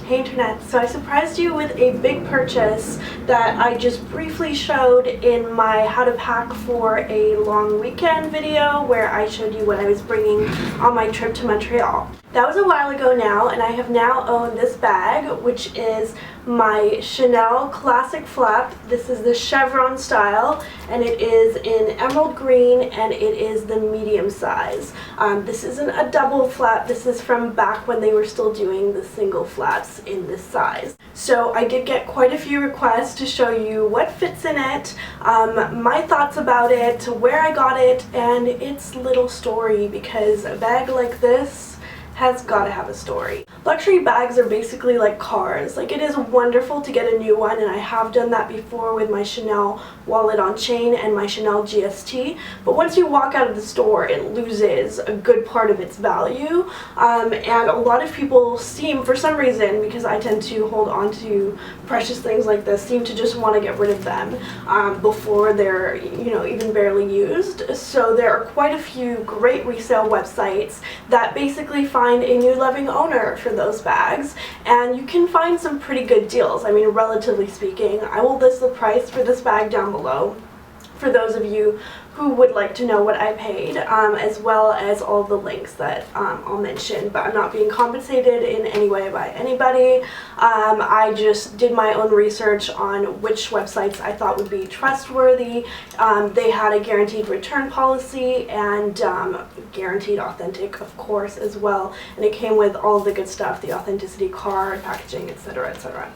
Hey Internet, so I surprised you with a big purchase that I just briefly showed in my how to pack for a long weekend video where I showed you what I was bringing on my trip to Montreal. That was a while ago now, and I have now owned this bag, which is my Chanel Classic Flap. This is the chevron style, and it is in emerald green, and it is the medium size. This isn't a double flap. This is from back when they were still doing the single flaps in this size. So I did get quite a few requests to show you what fits in it, my thoughts about it, where I got it, and its little story, because a bag like this has got to have a story. Luxury bags are basically like cars. Like, it is wonderful to get a new one, and I have done that before with my Chanel wallet on chain and my Chanel GST, but once you walk out of the store it loses a good part of its value, and a lot of people seem, for some reason, because I tend to hold on to precious things like this, seem to just want to get rid of them before they're, even barely used. So there are quite a few great resale websites that basically find a new loving owner for those bags, and you can find some pretty good deals. I mean, relatively speaking. I will list the price for this bag down below for those of you who would like to know what I paid, as well as all the links that I'll mention, but I'm not being compensated in any way by anybody. I just did my own research on which websites I thought would be trustworthy. They had a guaranteed return policy and guaranteed authentic, of course, as well, and it came with all the good stuff, the authenticity card, packaging, etc., etc.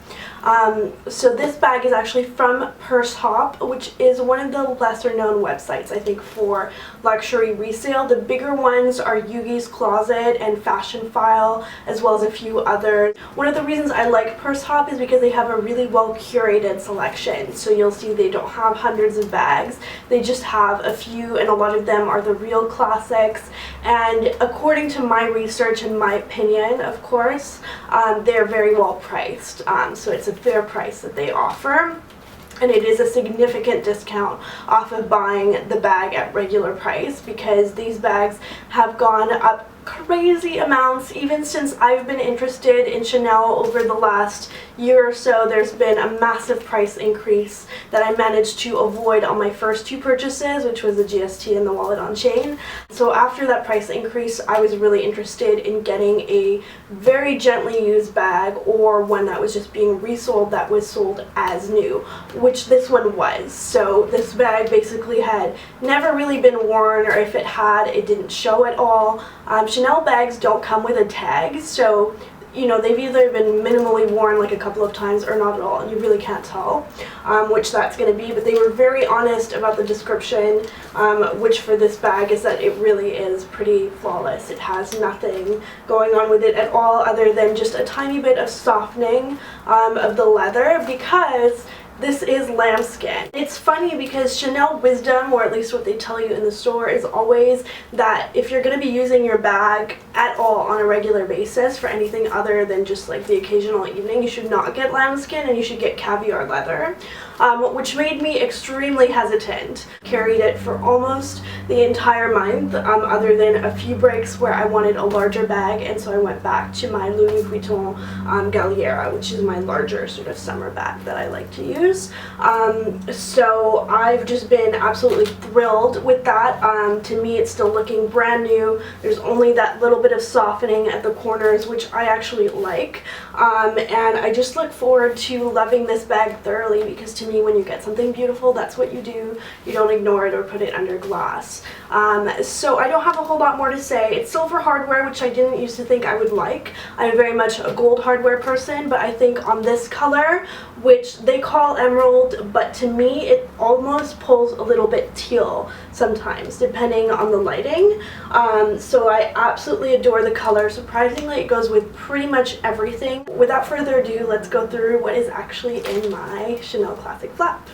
So this bag is actually from Purse Hop, which is one of the lesser known websites, I think, for luxury resale. The bigger ones are Yugi's Closet and Fashion File, as well as a few others. One of the reasons I like Purse Hop is because they have a really well curated selection. So you'll see they don't have hundreds of bags, they just have a few, and a lot of them are the real classics. And according to my research and my opinion, of course, they're very well priced. So it's a fair price that they offer, and it is a significant discount off of buying the bag at regular price, because these bags have gone up crazy amounts even since I've been interested in Chanel. Over the last year or so, there's been a massive price increase that I managed to avoid on my first two purchases, which was the GST and the wallet on chain. So after that price increase, I was really interested in getting a very gently used bag, or one that was just being resold that was sold as new, which this one was. So this bag basically had never really been worn, or if it had, it didn't show at all. Chanel bags don't come with a tag, so they've either been minimally worn like a couple of times or not at all, and you really can't tell which that's going to be. But they were very honest about the description, which for this bag is that it really is pretty flawless. It has nothing going on with it at all other than just a tiny bit of softening of the leather, because this is lambskin. It's funny because Chanel wisdom, or at least what they tell you in the store, is always that if you're going to be using your bag at all on a regular basis for anything other than just like the occasional evening, you should not get lambskin and you should get caviar leather, which made me extremely hesitant. Carried it for almost the entire month, other than a few breaks where I wanted a larger bag, and so I went back to my Louis Vuitton Galliera, which is my larger sort of summer bag that I like to use. So I've just been absolutely thrilled with that. To me, it's still looking brand new. There's only that little bit of softening at the corners, which I actually like, and I just look forward to loving this bag thoroughly, because to me, when you get something beautiful, that's what you do. You don't ignore it or put it under glass. So I don't have a whole lot more to say. It's silver hardware, which I didn't used to think I would like. I'm very much a gold hardware person, but I think on this color, which they call emerald, but to me it almost pulls a little bit teal sometimes, depending on the lighting. So I absolutely adore the color. Surprisingly, it goes with pretty much everything. Without further ado, let's go through what is actually in my Chanel Classic Flap.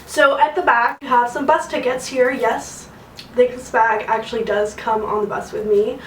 So at the back, you have some bus tickets here. Yes, this bag actually does come on the bus with me.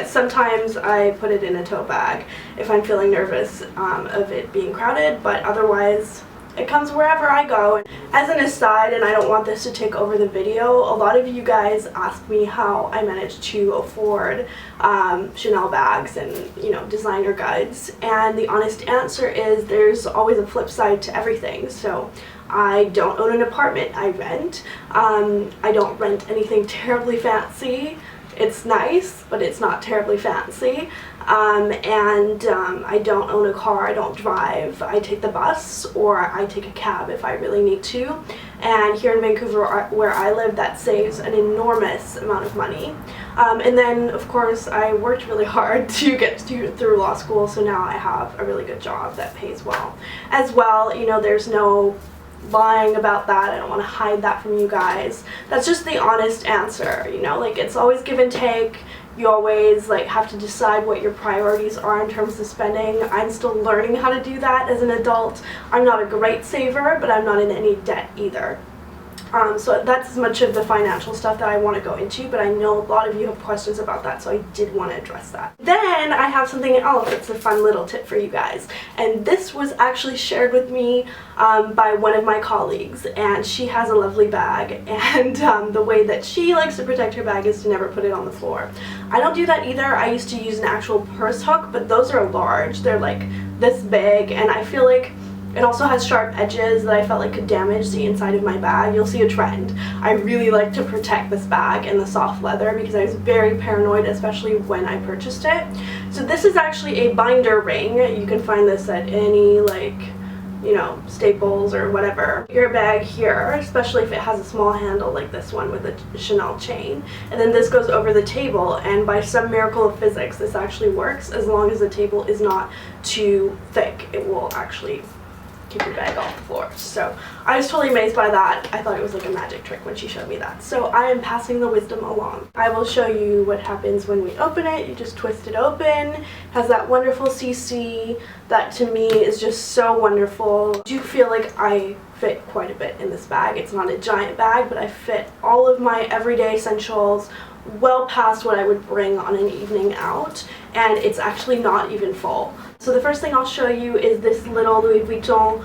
Sometimes I put it in a tote bag if I'm feeling nervous of it being crowded, but otherwise It comes wherever I go. As an aside, and I don't want this to take over the video, a lot of you guys asked me how I managed to afford Chanel bags and, you know, designer goods, and the honest answer is there's always a flip side to everything. So I don't own an apartment, I rent. I don't rent anything terribly fancy. It's nice, but it's not terribly fancy. I don't own a car, I don't drive. I take the bus or I take a cab if I really need to. And here in Vancouver, where I live, that saves an enormous amount of money. And then, of course, I worked really hard to get through law school, so now I have a really good job that pays well. As well, you know, there's no lying about that. I don't want to hide that from you guys. That's just the honest answer, you know, like it's always give and take. You always like have to decide what your priorities are in terms of spending. I'm still learning how to do that as an adult. I'm not a great saver, but I'm not in any debt either. So that's as much of the financial stuff that I want to go into, but I know a lot of you have questions about that, so I did want to address that. Then I have something else that's a fun little tip for you guys, and this was actually shared with me by one of my colleagues, and she has a lovely bag, and the way that she likes to protect her bag is to never put it on the floor. I don't do that either. I used to use an actual purse hook, but those are large. They're like this big, and I feel like it also has sharp edges that I felt like could damage the inside of my bag. You'll see a trend. I really like to protect this bag and the soft leather because I was very paranoid, especially when I purchased it. So this is actually a binder ring. You can find this at any, like, you know, Staples or whatever. Your bag here, especially if it has a small handle like this one with a Chanel chain. And then this goes over the table, and by some miracle of physics, this actually works. As long as the table is not too thick, it will actually keep your bag off the floor. So I was totally amazed by that. I thought it was like a magic trick when she showed me that. So I am passing the wisdom along. I will show you what happens when we open it. You just twist it open. It has that wonderful CC that to me is just so wonderful. I do feel like I fit quite a bit in this bag. It's not a giant bag, but I fit all of my everyday essentials well past what I would bring on an evening out, and it's actually not even full. So the first thing I'll show you is this little Louis Vuitton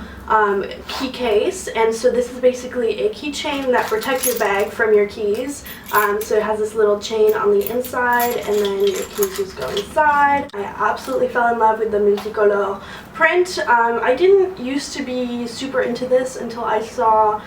key case, and so this is basically a keychain that protects your bag from your keys. So it has this little chain on the inside, and then your keys just go inside. I absolutely fell in love with the Mdico print. I didn't used to be super into this until I saw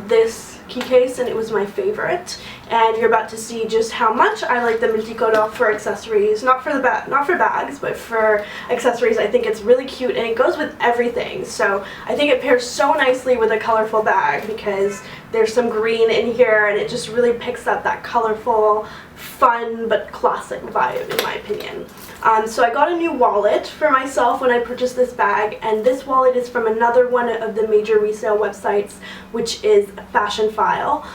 this key case, and it was my favorite. And you're about to see just how much I like the Mdico for accessories, not for bags, but for accessories. I think it's really cute, and it goes with everything. So I think it pairs so nicely with a colorful bag because there's some green in here, and it just really picks up that colorful, fun but classic vibe, in my opinion. So I got a new wallet for myself when I purchased this bag, and this wallet is from another one of the major resale websites, which is Fashion File,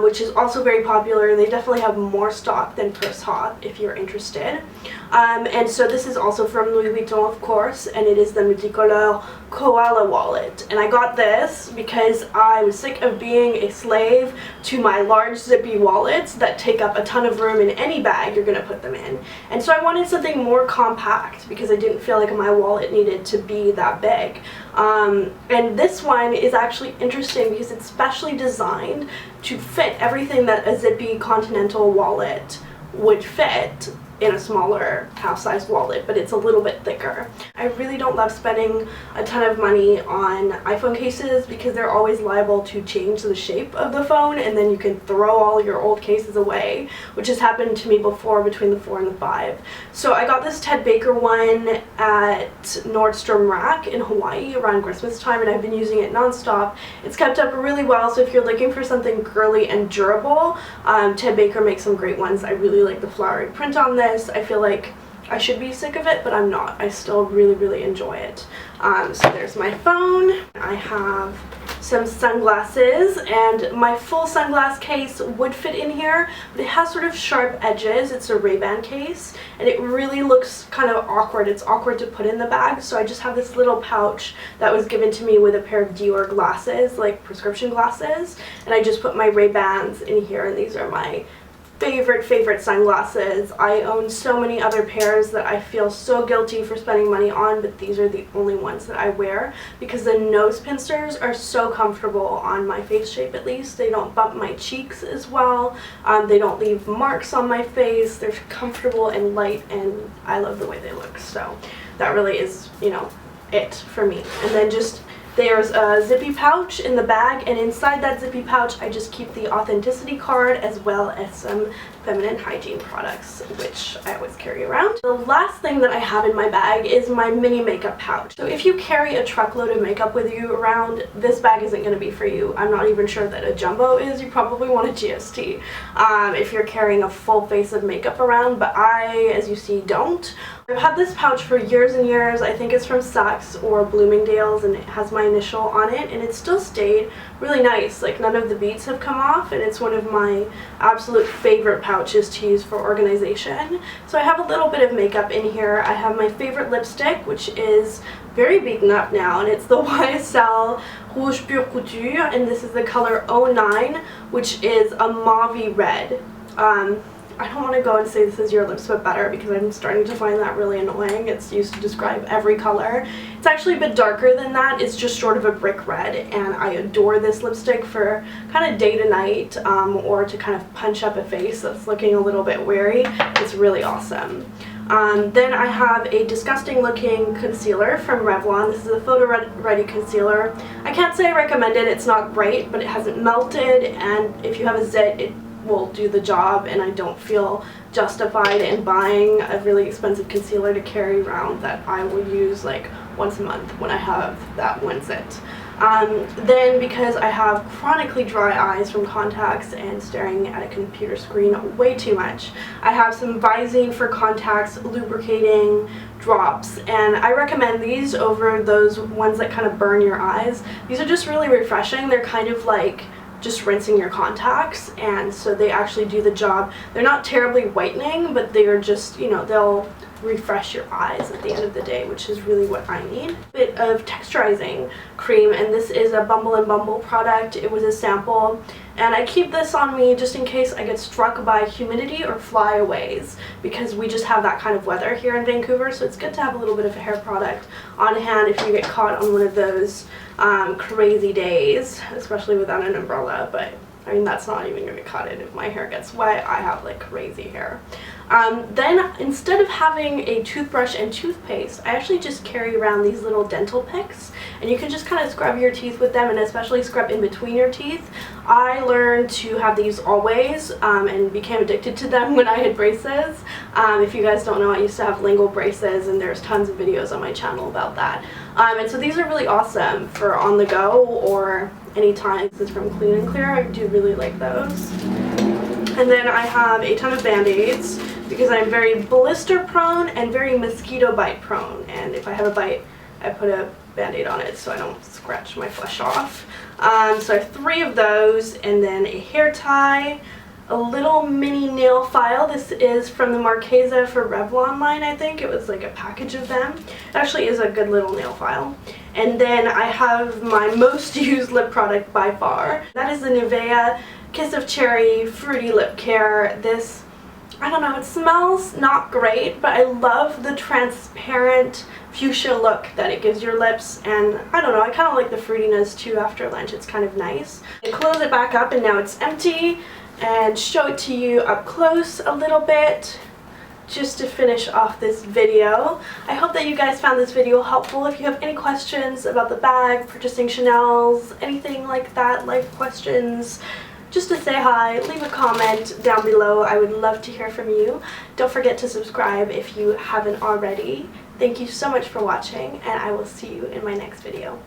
which is also very popular. They definitely have more stock than Purse Hot if you're interested. And so this is also from Louis Vuitton, of course, and it is the Mdico Koala wallet. And I got this because I was sick of being a slave to my large zippy wallets that take up a ton of room in any bag you're going to put them in. And so I wanted something more compact because I didn't feel like my wallet needed to be that big. And this one is actually interesting because it's specially designed to fit everything that a zippy continental wallet would fit in a smaller half-sized wallet, but it's a little bit thicker. I really don't love spending a ton of money on iPhone cases because they're always liable to change the shape of the phone, and then you can throw all your old cases away, which has happened to me before between the 4 and the 5. So I got this Ted Baker one at Nordstrom Rack in Hawaii around Christmas time, and I've been using it non-stop. It's kept up really well, so if you're looking for something girly and durable, Ted Baker makes some great ones. I really like the flowery print on this. I feel like I should be sick of it, but I'm not. I still really enjoy it. So there's my phone. I have some sunglasses, and my full sunglass case would fit in here, but it has sort of sharp edges. It's a Ray-Ban case, and it really looks kind of awkward. It's awkward to put in the bag, so I just have this little pouch that was given to me with a pair of Dior glasses, like prescription glasses, and I just put my Ray-Bans in here, and these are my favorite sunglasses. I own so many other pairs that I feel so guilty for spending money on, but these are the only ones that I wear because the nose pincers are so comfortable on my face shape at least. They don't bump my cheeks as well. They don't leave marks on my face. They're comfortable and light, and I love the way they look. So that really is, you know, it for me. And then just there's a zippy pouch in the bag, and inside that zippy pouch I just keep the authenticity card as well as some feminine hygiene products, which I always carry around. The last thing that I have in my bag is my mini makeup pouch. So if you carry a truckload of makeup with you around, this bag isn't going to be for you. I'm not even sure that a jumbo is. You probably want a GST if you're carrying a full face of makeup around, but I, as you see, don't. I've had this pouch for years and years. I think it's from Saks or Bloomingdale's, and it has my initial on it, and it still stayed really nice. Like, none of the beads have come off, and it's one of my absolute favorite pouches to use for organization. So I have a little bit of makeup in here. I have my favorite lipstick, which is very beaten up now, and it's the YSL Rouge Pure Couture, and this is the color 09, which is a mauve red. I don't want to go and say this is your lips but better because I'm starting to find that really annoying. It's used to describe every color. It's actually a bit darker than that. It's just sort of a brick red, and I adore this lipstick for kind of day to night or to kind of punch up a face that's looking a little bit weary. It's really awesome. Then I have a disgusting looking concealer from Revlon. This is a photo ready concealer. I can't say I recommend it. It's not great, but it hasn't melted, and if you have a zit, it will do the job, and I don't feel justified in buying a really expensive concealer to carry around that I will use like once a month when I have that one zit. Then because I have chronically dry eyes from contacts and staring at a computer screen way too much, I have some Visine for contacts lubricating drops, and I recommend these over those ones that kind of burn your eyes. These are just really refreshing. They're kind of like just rinsing your contacts, and so they actually do the job. They're not terribly whitening, but they are just, you know, they'll refresh your eyes at the end of the day, which is really what I need. A bit of texturizing cream, and this is a Bumble & Bumble product. It was a sample, and I keep this on me just in case I get struck by humidity or flyaways, because we just have that kind of weather here in Vancouver, so it's good to have a little bit of a hair product on hand if you get caught on one of those crazy days, especially without an umbrella. But I mean, that's not even going to cut it if my hair gets wet. I have like crazy hair. Then instead of having a toothbrush and toothpaste, I actually just carry around these little dental picks, and you can just kind of scrub your teeth with them, and especially scrub in between your teeth. I learned to have these always and became addicted to them when I had braces. If you guys don't know, I used to have lingual braces, and there's tons of videos on my channel about that. And so these are really awesome for on the go or anytime. This is from Clean & Clear. I do really like those. And then I have a ton of Band-Aids because I'm very blister prone and very mosquito bite prone, and if I have a bite, I put a Band-Aid on it so I don't scratch my flesh off. So I have 3 of those, and then a hair tie, a little mini nail file. This is from the Marchesa for Revlon line, I think. It was like a package of them. It actually is a good little nail file. And then I have my most used lip product by far. That is the Nivea Kiss of Cherry Fruity Lip Care. This, I don't know, it smells not great, but I love the transparent fuchsia look that it gives your lips, and I don't know, I kind of like the fruitiness too after lunch. It's kind of nice. I close it back up and now it's empty, and show it to you up close a little bit just to finish off this video. I hope that you guys found this video helpful. If you have any questions about the bag, purchasing Chanel's, anything like that, life questions, just to say hi, leave a comment down below. I would love to hear from you. Don't forget to subscribe if you haven't already. Thank you so much for watching, and I will see you in my next video.